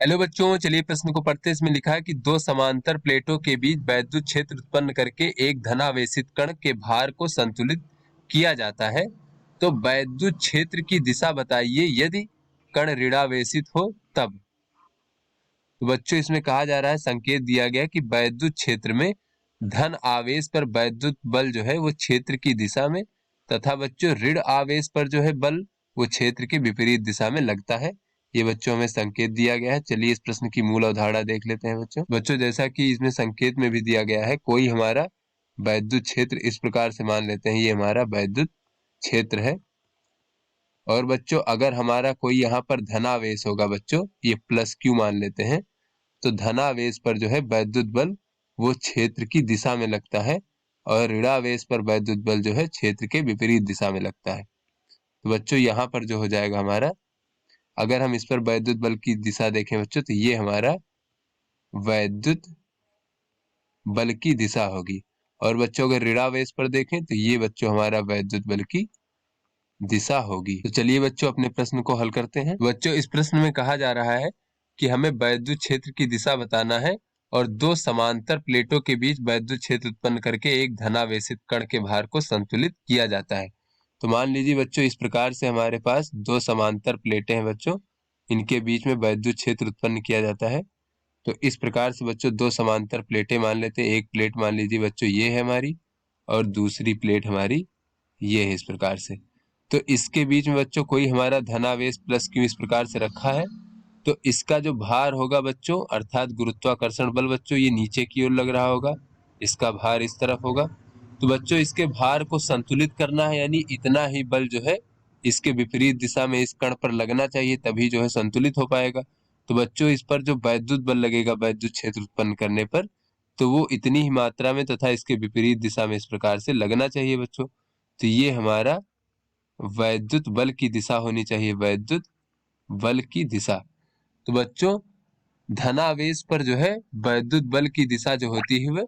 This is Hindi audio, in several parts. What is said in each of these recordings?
हेलो बच्चों, चलिए प्रश्न को पढ़ते हैं। इसमें लिखा है कि दो समांतर प्लेटों के बीच वैद्युत क्षेत्र उत्पन्न करके एक धनावेशित कण के भार को संतुलित किया जाता है। तो वैद्युत क्षेत्र की दिशा बताइए यदि कण ऋणावेशित हो तब। तो बच्चों इसमें कहा जा रहा है, संकेत दिया गया कि वैद्युत क्षेत्र में धन आवेश पर वैद्युत बल जो है वो क्षेत्र की दिशा में, तथा बच्चों ऋण आवेश पर जो है बल वो क्षेत्र के विपरीत दिशा में लगता है। ये बच्चों हमें संकेत दिया गया है। चलिए इस प्रश्न की मूल अवधारणा देख लेते हैं बच्चों जैसा कि इसमें संकेत में भी दिया गया है, कोई हमारा वैद्युत क्षेत्र इस प्रकार से मान लेते हैं, ये हमारा वैद्युत क्षेत्र है। और बच्चों अगर हमारा कोई यहाँ पर धनावेश होगा बच्चों, ये प्लस क्यू मान लेते हैं, तो धनावेश पर जो है वैद्युत बल वो क्षेत्र की दिशा में लगता है और ऋणावेश पर वैद्युत बल जो है क्षेत्र के विपरीत दिशा में लगता है। तो बच्चों यहाँ पर जो हो जाएगा हमारा, अगर हम इस पर वैद्युत बल की दिशा देखें बच्चों, तो ये हमारा वैद्युत बल की दिशा होगी। और बच्चों अगर ऋणावेश पर देखें तो ये बच्चों हमारा वैद्युत बल की दिशा होगी। तो चलिए बच्चों अपने प्रश्न को हल करते हैं। बच्चों इस प्रश्न में कहा जा रहा है कि हमें वैद्युत क्षेत्र की दिशा बताना है और दो समांतर प्लेटों के बीच वैद्युत क्षेत्र उत्पन्न करके एक धनावेशित कण के भार को संतुलित किया जाता है। तो मान लीजिए बच्चों इस प्रकार से हमारे पास दो समांतर प्लेटें हैं बच्चों, इनके बीच में वैद्युत क्षेत्र उत्पन्न किया जाता है। तो इस प्रकार से बच्चों दो समांतर प्लेटें मान लेते हैं। एक प्लेट मान लीजिए बच्चों ये है हमारी, और दूसरी प्लेट हमारी ये है इस प्रकार से। तो इसके बीच में बच्चों कोई हमारा धनावेश प्लस क्यू इस प्रकार से रखा है। तो इसका जो भार होगा बच्चों, अर्थात गुरुत्वाकर्षण बल बच्चों, ये नीचे की ओर लग रहा होगा, इसका भार इस तरफ होगा। तो बच्चों इसके भार को संतुलित करना है, यानी इतना ही बल जो है इसके विपरीत दिशा में इस कण पर लगना चाहिए, तभी जो है संतुलित हो पाएगा। तो बच्चों इस पर जो वैद्युत बल लगेगा वैद्युत क्षेत्र उत्पन्न करने पर, तो वो इतनी ही मात्रा में तथा इसके विपरीत दिशा में इस प्रकार से लगना चाहिए बच्चों। तो ये हमारा वैद्युत बल की दिशा होनी चाहिए, वैद्युत बल की दिशा। तो बच्चों धनावेश पर जो है वैद्युत बल की दिशा जो होती है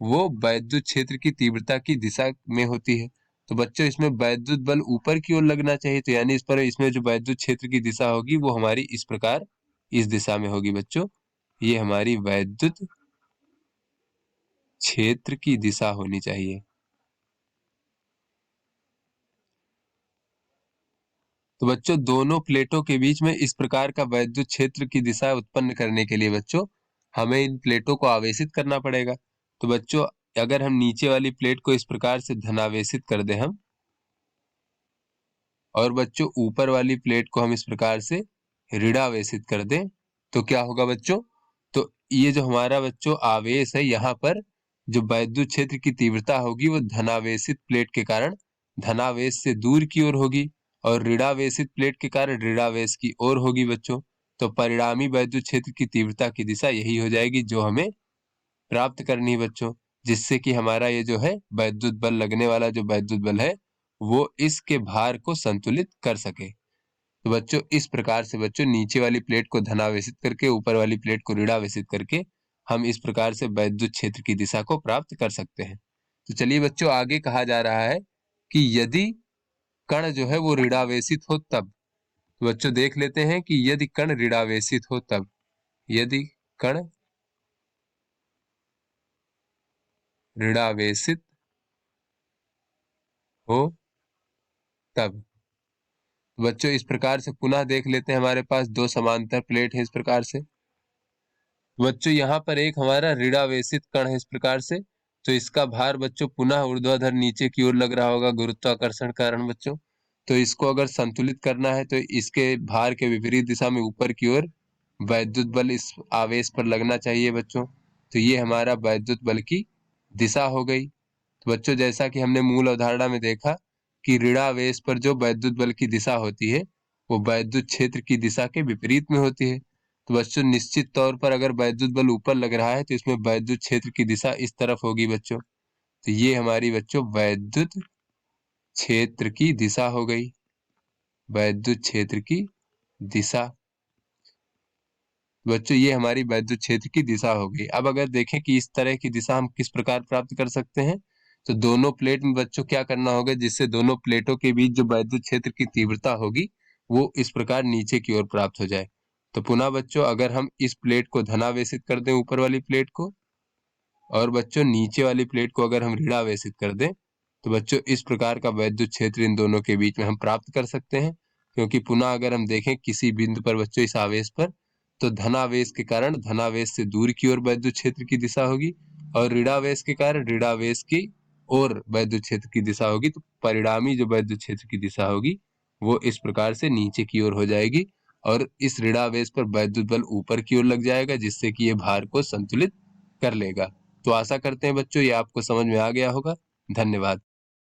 वो वैद्युत क्षेत्र की तीव्रता की दिशा में होती है। तो बच्चों इसमें वैद्युत बल ऊपर की ओर लगना चाहिए, तो यानी इस पर इसमें जो वैद्युत क्षेत्र की दिशा होगी वो हमारी इस प्रकार इस दिशा में होगी बच्चों। ये हमारी वैद्युत क्षेत्र की दिशा होनी चाहिए। तो बच्चों दोनों प्लेटों के बीच में इस प्रकार का वैद्युत क्षेत्र की दिशा उत्पन्न करने के लिए बच्चों हमें इन प्लेटों को आवेशित करना पड़ेगा। तो बच्चों अगर हम नीचे वाली प्लेट को इस प्रकार से धनावेशित कर दें हम, और बच्चों ऊपर वाली प्लेट को हम इस प्रकार से ऋणावेशित कर दें, तो क्या होगा बच्चों, तो ये जो हमारा बच्चों आवेश है, यहाँ पर जो वैद्युत क्षेत्र की तीव्रता होगी वो धनावेशित प्लेट के कारण धनावेश से दूर की ओर होगी, और ऋणावेशित प्लेट के कारण ऋणावेश की ओर होगी बच्चों। तो परिणामी वैद्युत क्षेत्र की तीव्रता की दिशा यही हो जाएगी जो हमें प्राप्त करनी है बच्चों, जिससे कि हमारा ये जो है वैद्युत बल लगने वाला जो वैद्युत बल है वो इसके भार को संतुलित कर सके। तो बच्चों इस प्रकार से बच्चों नीचे वाली प्लेट को धनावेशित करके ऊपर वाली प्लेट को ऋणावेशित करके हम इस प्रकार से वैद्युत क्षेत्र की दिशा को प्राप्त कर सकते हैं। तो चलिए बच्चों आगे कहा जा रहा है कि यदि कण जो है वो ऋणावेशित हो तब। तो बच्चों देख लेते हैं कि यदि कण ऋणावेशित हो तब, यदि कण ऋणावेशित हो तब। बच्चों इस प्रकार से पुनः देख लेते हैं, हमारे पास दो समांतर प्लेट है इस प्रकार से। बच्चों यहाँ पर एक हमारा ऋणावेशित कण है इस प्रकार से, तो इसका भार बच्चों पुनः ऊर्ध्वाधर नीचे की ओर लग रहा होगा गुरुत्वाकर्षण कारण बच्चों। तो इसको अगर संतुलित करना है तो इसके भार के विपरीत दिशा में ऊपर की ओर वैद्युत बल इस आवेश पर लगना चाहिए बच्चों। तो ये हमारा वैद्युत बल की दिशा हो गई। तो बच्चों जैसा कि हमने मूल अवधारणा में देखा कि ऋणावेश पर जो वैद्युत बल की दिशा होती है वो वैद्युत क्षेत्र की दिशा के विपरीत में होती है। तो बच्चों निश्चित तौर पर अगर वैद्युत बल ऊपर लग रहा है तो इसमें वैद्युत क्षेत्र की दिशा इस तरफ होगी बच्चों। तो ये हमारी बच्चों वैद्युत क्षेत्र की दिशा हो गई, वैद्युत क्षेत्र की दिशा। बच्चों ये हमारी वैद्युत क्षेत्र की दिशा हो गई। अब अगर देखें कि इस तरह की दिशा हम किस प्रकार प्राप्त कर सकते हैं, तो दोनों प्लेट में बच्चों क्या करना होगा, जिससे दोनों प्लेटों के बीच जो वैद्युत क्षेत्र की तीव्रता होगी वो इस प्रकार नीचे की ओर प्राप्त हो जाए। तो पुनः बच्चों अगर हम इस प्लेट को धनावेशित कर दें ऊपर वाली प्लेट को, और बच्चों नीचे वाली प्लेट को अगर हम ऋणावेशित कर दें, तो बच्चों इस प्रकार का वैद्युत क्षेत्र इन दोनों के बीच में हम प्राप्त कर सकते हैं। क्योंकि पुनः अगर हम देखें किसी बिंदु पर बच्चों इस आवेश पर, तो धनावेश के कारण धनावेश से दूर की ओर वैद्युत क्षेत्र की दिशा होगी, और ऋणावेश के कारण ऋणावेश की ओर वैद्युत क्षेत्र की दिशा होगी। तो परिणामी जो वैद्युत क्षेत्र की दिशा होगी वो इस प्रकार से नीचे की ओर हो जाएगी, और इस ऋणावेश पर वैद्युत बल ऊपर की ओर लग जाएगा, जिससे कि ये भार को संतुलित कर लेगा। तो आशा करते हैं बच्चों ये आपको समझ में आ गया होगा। धन्यवाद।